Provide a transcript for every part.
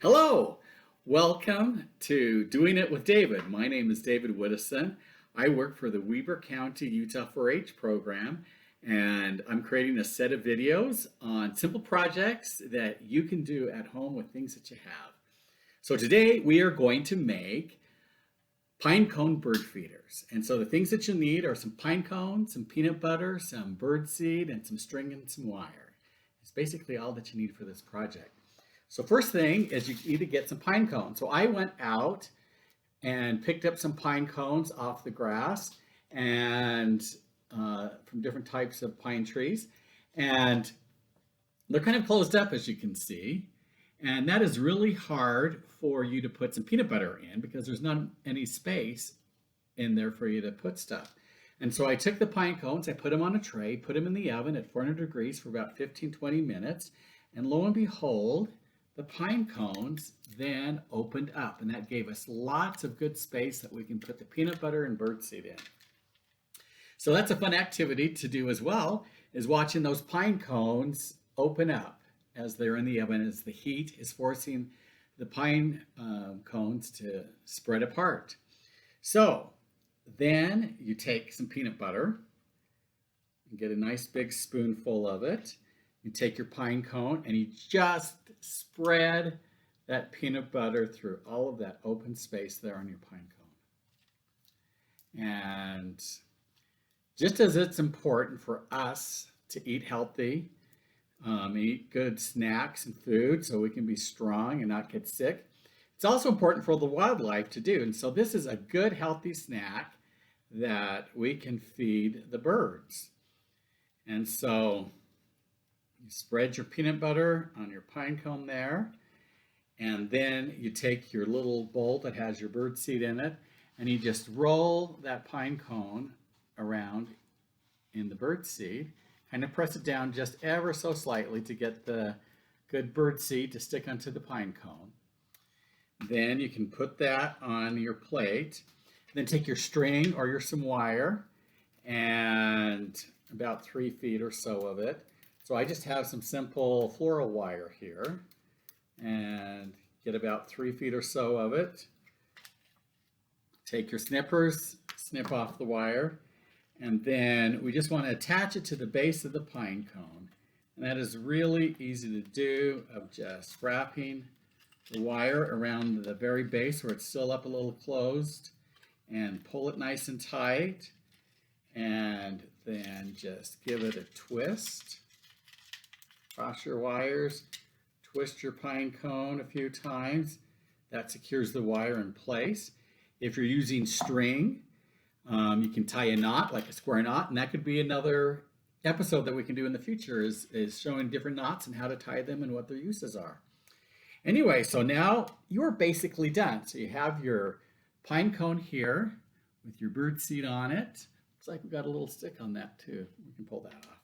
Hello, welcome to Doing It with David. My name is David Widdowson. I work for the Weber County Utah 4-H program, and I'm creating a set of videos on simple projects that you can do at home with things that you have. So today we are going to make pine cone bird feeders. And so the things that you'll need are some pine cones, some peanut butter, some bird seed, and some string and some wire. It's basically all that you need for this project. So first thing is you need to get some pine cones. So I went out and picked up some pine cones off the grass and from different types of pine trees. And they're kind of closed up, as you can see. And that is really hard for you to put some peanut butter in because there's not any space in there for you to put stuff. And so I took the pine cones, I put them on a tray, put them in the oven at 400 degrees for about 15-20 minutes. And lo and behold, the pine cones then opened up, and that gave us lots of good space that we can put the peanut butter and birdseed in. So that's a fun activity to do as well, is watching those pine cones open up as they're in the oven, as the heat is forcing the pine cones to spread apart. So then you take some peanut butter and get a nice big spoonful of it. You take your pine cone and you just spread that peanut butter through all of that open space there on your pine cone. And just as it's important for us to eat healthy, eat good snacks and food so we can be strong and not get sick, it's also important for the wildlife to do. And so this is a good healthy snack that we can feed the birds. And so you spread your peanut butter on your pine cone there, and then you take your little bowl that has your bird seed in it, and you just roll that pine cone around in the bird seed, kind of press it down just ever so slightly to get the good bird seed to stick onto the pine cone. Then you can put that on your plate, then take your string or some wire, and about 3 feet or so of it. So I just have some simple floral wire here and get about 3 feet or so of it. Take your snippers, snip off the wire, and then we just want to attach it to the base of the pine cone. And that is really easy to do, of just wrapping the wire around the very base where it's still up a little closed, and pull it nice and tight, and then just give it a twist. Cross your wires, twist your pine cone a few times. That secures the wire in place. If you're using string, you can tie a knot, like a square knot, and that could be another episode that we can do in the future, is showing different knots and how to tie them and what their uses are. Anyway, so now you're basically done. So you have your pine cone here with your bird seed on it. Looks like we've got a little stick on that too. We can pull that off.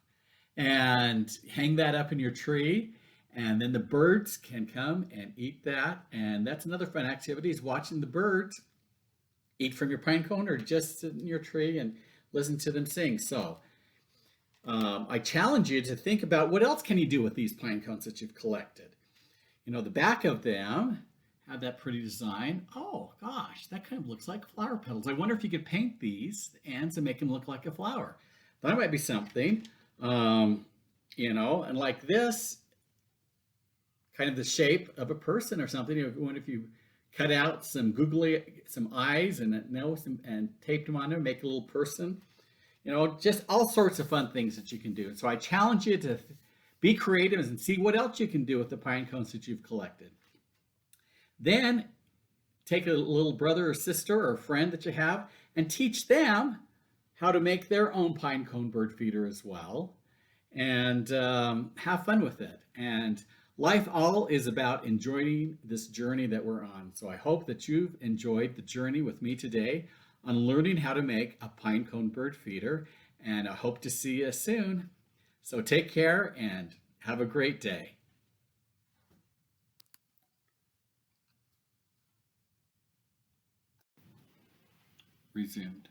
And hang that up in your tree, and then the birds can come and eat that. And that's another fun activity, is watching the birds eat from your pine cone or just sit in your tree and listen to them sing. So I challenge you to think about what else can you do with these pine cones that you've collected. You know, the back of them have that pretty design. Oh gosh, that kind of looks like flower petals. I wonder if you could paint these ends and make them look like a flower. That might be something. You know, and like this, kind of the shape of a person or something. If you cut out some eyes and a nose and taped them on there, make a little person. You know, just all sorts of fun things that you can do. So I challenge you to be creative and see what else you can do with the pine cones that you've collected. Then take a little brother or sister or friend that you have and teach them how to make their own pine cone bird feeder as well, and have fun with it. And life all is about enjoying this journey that we're on. So I hope that you've enjoyed the journey with me today on learning how to make a pine cone bird feeder, and I hope to see you soon. So take care and have a great day. Resumed.